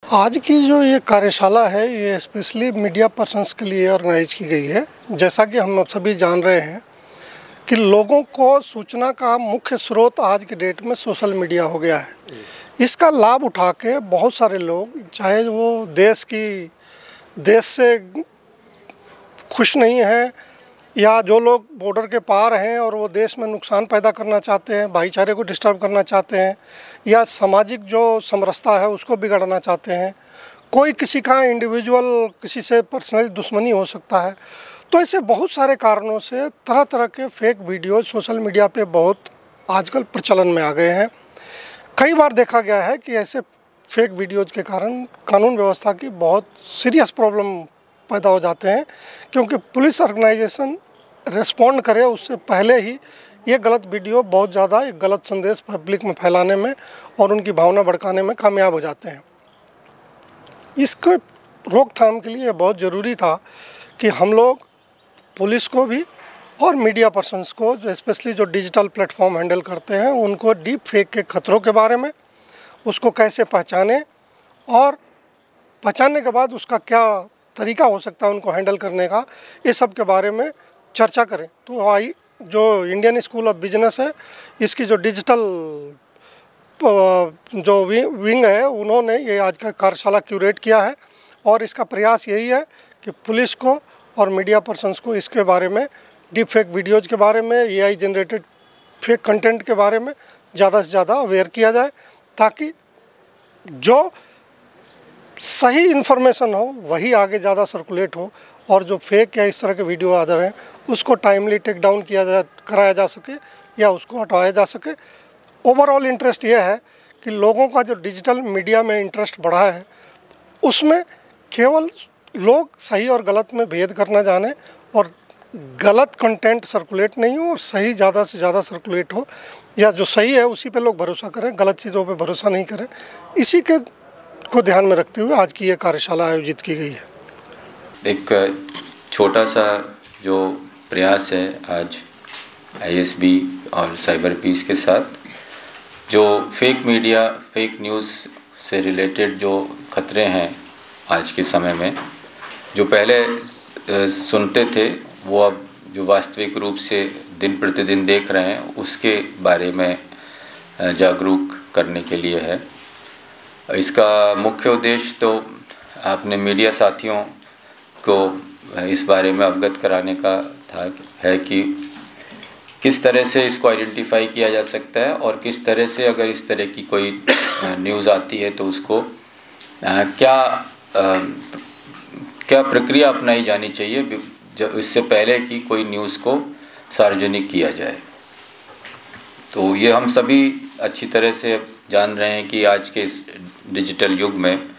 आज की जो ये कार्यशाला है ये स्पेशली मीडिया पर्सन्स के लिए ऑर्गेनाइज की गई है। जैसा कि हम सभी जान रहे हैं कि लोगों को सूचना का मुख्य स्रोत आज की डेट में सोशल मीडिया हो गया है। इसका लाभ उठा के बहुत सारे लोग, चाहे वो देश से खुश नहीं है या जो लोग बॉर्डर के पार हैं और वो देश में नुकसान पैदा करना चाहते हैं, भाईचारे को डिस्टर्ब करना चाहते हैं या सामाजिक जो समरसता है उसको बिगाड़ना चाहते हैं, कोई किसी का इंडिविजुअल किसी से पर्सनली दुश्मनी हो सकता है। तो ऐसे बहुत सारे कारणों से तरह तरह के फेक वीडियो सोशल मीडिया पे बहुत आजकल प्रचलन में आ गए हैं। कई बार देखा गया है कि ऐसे फेक वीडियोज़ के कारण कानून व्यवस्था की बहुत सीरियस प्रॉब्लम पैदा हो जाते हैं, क्योंकि पुलिस ऑर्गेनाइजेशन रिस्पॉन्ड करे उससे पहले ही ये गलत वीडियो बहुत ज़्यादा एक गलत संदेश पब्लिक में फैलाने में और उनकी भावना भड़काने में कामयाब हो जाते हैं। इसको रोकथाम के लिए बहुत ज़रूरी था कि हम लोग पुलिस को भी और मीडिया पर्सन्स को, जो स्पेशली जो डिजिटल प्लेटफॉर्म हैंडल करते हैं, उनको डीप फेक के खतरों के बारे में, उसको कैसे पहचानें और पहचानने के बाद उसका क्या तरीका हो सकता है उनको हैंडल करने का, ये सब के बारे में चर्चा करें। तो जो इंडियन स्कूल ऑफ बिजनेस है, इसकी जो डिजिटल जो विंग है, उन्होंने ये आज का कार्यशाला क्यूरेट किया है और इसका प्रयास यही है कि पुलिस को और मीडिया पर्सन्स को इसके बारे में, डीप फेक वीडियोज़ के बारे में, AI जनरेटेड फेक कंटेंट के बारे में ज़्यादा से ज़्यादा अवेयर किया जाए, ताकि जो सही इन्फॉर्मेशन हो वही आगे ज़्यादा सर्कुलेट हो और जो फेक या इस तरह के वीडियो आ रहे हैं उसको टाइमली टेक डाउन कराया जा सके या उसको हटाया जा सके। ओवरऑल इंटरेस्ट ये है कि लोगों का जो डिजिटल मीडिया में इंटरेस्ट बढ़ा है, उसमें केवल लोग सही और गलत में भेद करना जाने और गलत कंटेंट सर्कुलेट नहीं हो और सही ज़्यादा से ज़्यादा सर्कुलेट हो, या जो सही है उसी पे लोग भरोसा करें, गलत चीज़ों पे भरोसा नहीं करें। इसी के को ध्यान में रखते हुए आज की ये कार्यशाला आयोजित की गई है। एक छोटा सा जो प्रयास है आज ISB और साइबर पीस के साथ, जो फेक मीडिया, फेक न्यूज़ से रिलेटेड जो खतरे हैं आज के समय में, जो पहले सुनते थे वो अब जो वास्तविक रूप से दिन प्रतिदिन देख रहे हैं, उसके बारे में जागरूक करने के लिए है। इसका मुख्य उद्देश्य तो आपने मीडिया साथियों को इस बारे में अवगत कराने का है कि किस तरह से इसको आइडेंटिफाई किया जा सकता है और किस तरह से अगर इस तरह की कोई न्यूज़ आती है तो उसको क्या प्रक्रिया अपनाई जानी चाहिए इससे पहले कि कोई न्यूज़ को सार्वजनिक किया जाए। तो ये हम सभी अच्छी तरह से जान रहे हैं कि आज के इस डिजिटल युग में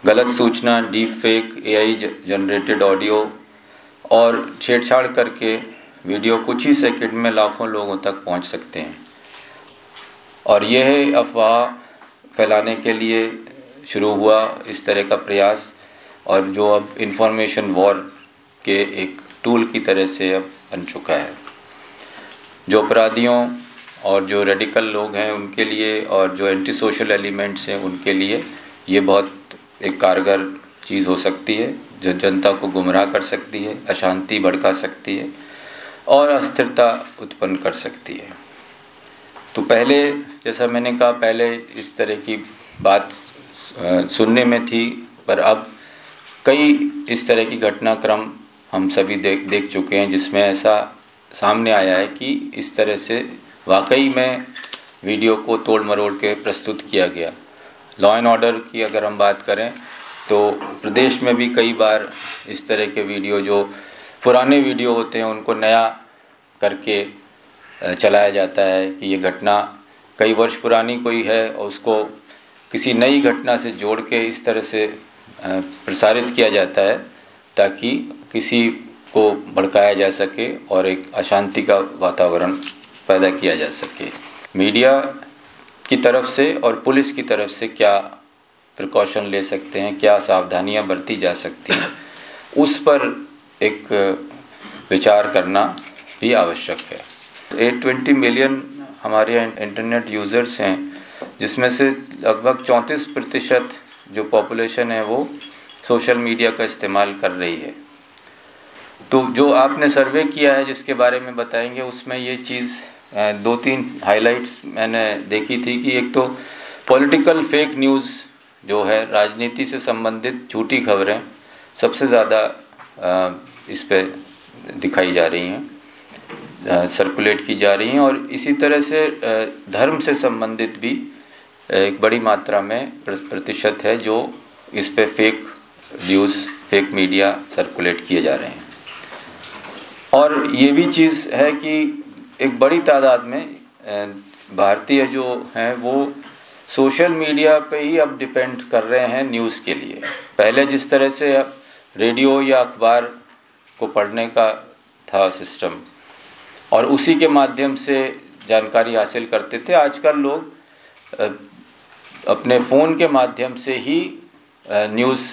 गलत सूचना, deep fake, AI generated audio और छेड़छाड़ करके वीडियो कुछ ही सेकंड में लाखों लोगों तक पहुंच सकते हैं। और यह अफवाह फैलाने के लिए शुरू हुआ इस तरह का प्रयास, और जो अब इंफॉर्मेशन वॉर के एक टूल की तरह से अब बन चुका है। जो अपराधियों और जो रेडिकल लोग हैं उनके लिए और जो एंटी सोशल एलिमेंट्स हैं उनके लिए ये बहुत एक कारगर चीज़ हो सकती है, जो जनता को गुमराह कर सकती है, अशांति भड़का सकती है और अस्थिरता उत्पन्न कर सकती है। तो पहले, जैसा मैंने कहा, पहले इस तरह की बात सुनने में थी, पर अब कई इस तरह की घटनाक्रम हम सभी देख चुके हैं जिसमें ऐसा सामने आया है कि इस तरह से वाकई में वीडियो को तोड़ मरोड़ के प्रस्तुत किया गया। लॉ एंड ऑर्डर की अगर हम बात करें तो प्रदेश में भी कई बार इस तरह के वीडियो, जो पुराने वीडियो होते हैं, उनको नया करके चलाया जाता है कि ये घटना कई वर्ष पुरानी कोई है और उसको किसी नई घटना से जोड़ के इस तरह से प्रसारित किया जाता है ताकि किसी को भड़काया जा सके और एक अशांति का वातावरण पैदा किया जा सके। मीडिया की तरफ से और पुलिस की तरफ से क्या प्रिकॉशन ले सकते हैं, क्या सावधानियां बरती जा सकती हैं, उस पर एक विचार करना भी आवश्यक है। 820 मिलियन हमारे इंटरनेट यूज़र्स हैं, जिसमें से लगभग 34% जो पॉपुलेशन है वो सोशल मीडिया का इस्तेमाल कर रही है। तो जो आपने सर्वे किया है जिसके बारे में बताएंगे, उसमें ये चीज़ 2-3 हाइलाइट्स मैंने देखी थी कि एक तो पॉलिटिकल फेक न्यूज़ जो है, राजनीति से संबंधित झूठी खबरें सबसे ज़्यादा इस पे दिखाई जा रही हैं, सर्कुलेट की जा रही हैं। और इसी तरह से धर्म से संबंधित भी एक बड़ी मात्रा में प्रतिशत है जो इस पे fake news, fake media circulate किए जा रहे हैं। और ये भी चीज़ है कि एक बड़ी तादाद में भारतीय जो हैं वो सोशल मीडिया पे ही अब डिपेंड कर रहे हैं न्यूज़ के लिए। पहले जिस तरह से रेडियो या अखबार को पढ़ने का था सिस्टम और उसी के माध्यम से जानकारी हासिल करते थे, आजकल लोग अपने फ़ोन के माध्यम से ही न्यूज़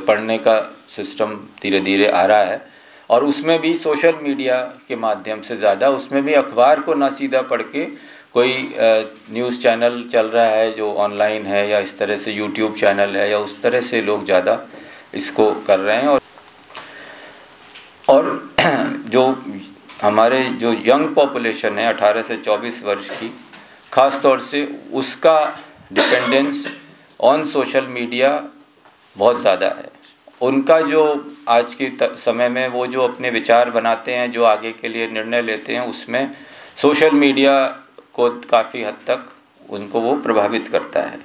पढ़ने का सिस्टम धीरे धीरे आ रहा है। और उसमें भी सोशल मीडिया के माध्यम से ज़्यादा, उसमें भी अखबार को ना सीधा पढ़ के कोई न्यूज़ चैनल चल रहा है जो ऑनलाइन है, या इस तरह से यूट्यूब चैनल है, या उस तरह से लोग ज़्यादा इसको कर रहे हैं। और जो हमारे जो यंग पॉपुलेशन है 18 से 24 वर्ष की, ख़ास तौर से उसका डिपेंडेंस ऑन सोशल मीडिया बहुत ज़्यादा है। उनका जो आज के समय में वो जो अपने विचार बनाते हैं, जो आगे के लिए निर्णय लेते हैं, उसमें सोशल मीडिया को काफ़ी हद तक उनको वो प्रभावित करता है।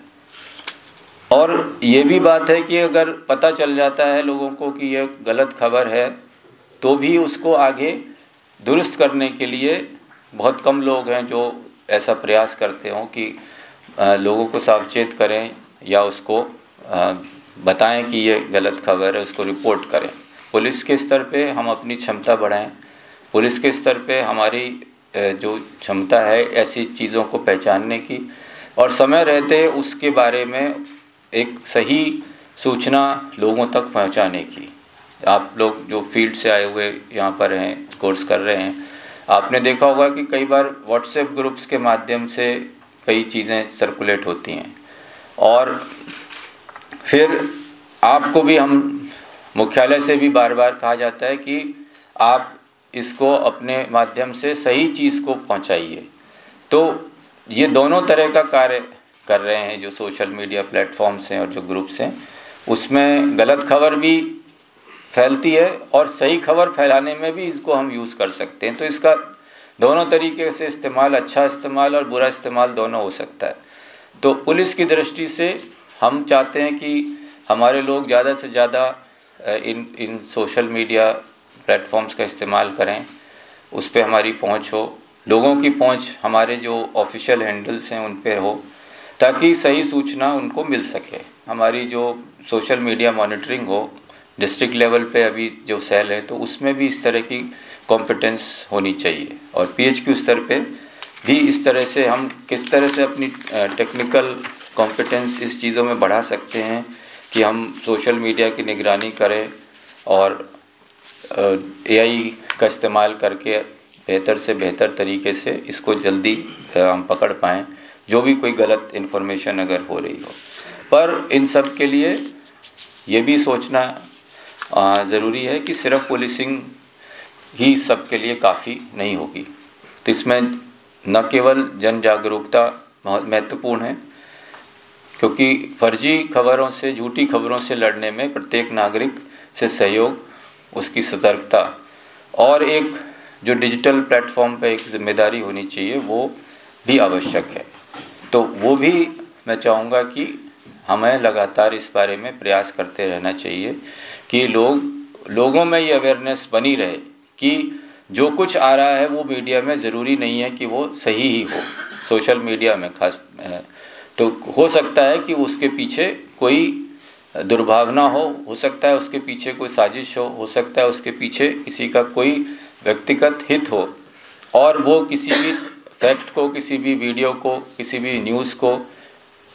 और ये भी बात है कि अगर पता चल जाता है लोगों को कि ये गलत खबर है, तो भी उसको आगे दुरुस्त करने के लिए बहुत कम लोग हैं जो ऐसा प्रयास करते हों कि लोगों को सावचेत करें या उसको बताएं कि ये गलत खबर है, उसको रिपोर्ट करें। पुलिस के स्तर पे हम अपनी क्षमता बढ़ाएं, पुलिस के स्तर पे हमारी जो क्षमता है ऐसी चीज़ों को पहचानने की, और समय रहते उसके बारे में एक सही सूचना लोगों तक पहुंचाने की। आप लोग जो फील्ड से आए हुए यहाँ पर हैं, कोर्स कर रहे हैं, आपने देखा होगा कि कई बार व्हाट्सएप ग्रुप्स के माध्यम से कई चीज़ें सर्कुलेट होती हैं। और फिर आपको भी हम मुख्यालय से भी बार बार कहा जाता है कि आप इसको अपने माध्यम से सही चीज़ को पहुंचाइए। तो ये दोनों तरह का कार्य कर रहे हैं जो सोशल मीडिया प्लेटफॉर्म्स हैं और जो ग्रुप्स हैं। उसमें गलत खबर भी फैलती है और सही खबर फैलाने में भी इसको हम यूज़ कर सकते हैं। तो इसका दोनों तरीके से इस्तेमाल, अच्छा इस्तेमाल और बुरा इस्तेमाल दोनों हो सकता है। तो पुलिस की दृष्टि से हम चाहते हैं कि हमारे लोग ज़्यादा से ज़्यादा इन सोशल मीडिया प्लेटफॉर्म्स का इस्तेमाल करें, उस पर हमारी पहुंच हो, लोगों की पहुंच हमारे जो ऑफिशियल हैंडल्स हैं उन पर हो, ताकि सही सूचना उनको मिल सके। हमारी जो सोशल मीडिया मॉनिटरिंग हो, डिस्ट्रिक्ट लेवल पे अभी जो सेल है तो उसमें भी इस तरह की कॉम्पिटेंस होनी चाहिए। और PHQ स्तर पे भी इस तरह से हम किस तरह से अपनी टेक्निकल कॉम्पिटेंस इस चीज़ों में बढ़ा सकते हैं कि हम सोशल मीडिया की निगरानी करें और AI का इस्तेमाल करके बेहतर से बेहतर तरीके से इसको जल्दी हम पकड़ पाएँ, जो भी कोई गलत इन्फॉर्मेशन अगर हो रही हो। पर इन सब के लिए ये भी सोचना ज़रूरी है कि सिर्फ पुलिसिंग ही सब के लिए काफ़ी नहीं होगी। तो इसमें न केवल जन जागरूकता बहुत महत्वपूर्ण है, क्योंकि फर्जी खबरों से, झूठी खबरों से लड़ने में प्रत्येक नागरिक से सहयोग, उसकी सतर्कता और एक जो डिजिटल प्लेटफॉर्म पे एक जिम्मेदारी होनी चाहिए वो भी आवश्यक है। तो वो भी मैं चाहूँगा कि हमें लगातार इस बारे में प्रयास करते रहना चाहिए कि लोगों में ये अवेयरनेस बनी रहे कि जो कुछ आ रहा है वो मीडिया में ज़रूरी नहीं है कि वो सही ही हो। सोशल मीडिया में खास तो हो सकता है कि उसके पीछे कोई दुर्भावना हो सकता है उसके पीछे कोई साजिश हो सकता है उसके पीछे किसी का कोई व्यक्तिगत हित हो, और वो किसी भी फैक्ट को, किसी भी वीडियो को, किसी भी न्यूज़ को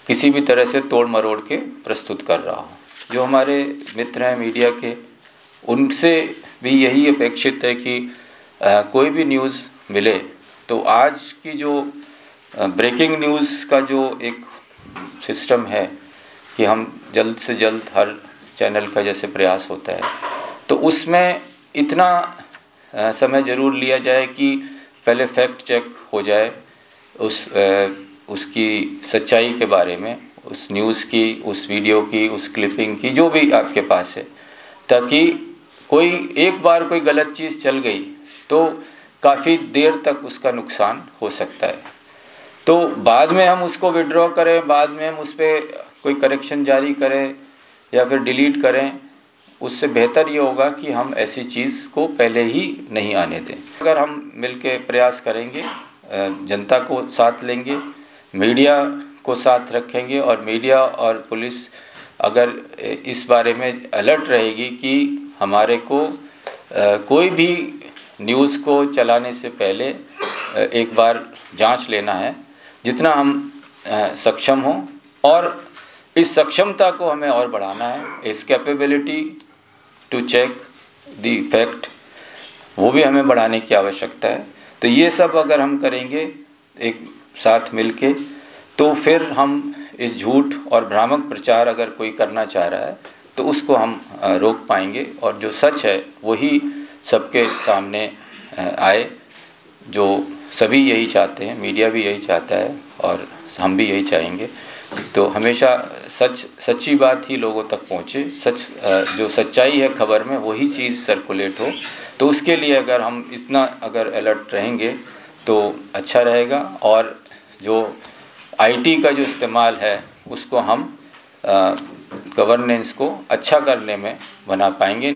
किसी भी तरह से तोड़ मरोड़ के प्रस्तुत कर रहा हो। जो हमारे मित्र हैं मीडिया के, उनसे भी यही अपेक्षित है कि कोई भी न्यूज़ मिले तो आज की जो ब्रेकिंग न्यूज़ का जो एक सिस्टम है कि हम जल्द से जल्द हर चैनल का जैसे प्रयास होता है, तो उसमें इतना समय ज़रूर लिया जाए कि पहले फैक्ट चेक हो जाए उसकी सच्चाई के बारे में, उस न्यूज़ की, उस वीडियो की, उस क्लिपिंग की, जो भी आपके पास है, ताकि कोई एक बार कोई गलत चीज़ चल गई तो काफ़ी देर तक उसका नुकसान हो सकता है। तो बाद में हम उसको विड्रॉ करें, बाद में हम उस पर कोई करेक्शन जारी करें या फिर डिलीट करें, उससे बेहतर ये होगा कि हम ऐसी चीज़ को पहले ही नहीं आने दें। अगर हम मिलके प्रयास करेंगे, जनता को साथ लेंगे, मीडिया को साथ रखेंगे और मीडिया और पुलिस अगर इस बारे में अलर्ट रहेगी कि हमारे को कोई भी न्यूज़ को चलाने से पहले एक बार जांच लेना है, जितना हम सक्षम हों, और इस सक्षमता को हमें और बढ़ाना है, इस capability to check the fact, वो भी हमें बढ़ाने की आवश्यकता है। तो ये सब अगर हम करेंगे एक साथ मिलके, तो फिर हम इस झूठ और भ्रामक प्रचार अगर कोई करना चाह रहा है तो उसको हम रोक पाएंगे, और जो सच है वही सबके सामने आए, जो सभी यही चाहते हैं, मीडिया भी यही चाहता है और हम भी यही चाहेंगे। तो हमेशा सच्ची बात ही लोगों तक पहुँचे, जो सच्चाई है खबर में वही चीज़ सर्कुलेट हो। तो उसके लिए अगर हम इतना अगर अलर्ट रहेंगे तो अच्छा रहेगा, और जो आईटी का जो इस्तेमाल है उसको हम गवर्नेंस को अच्छा करने में बना पाएंगे।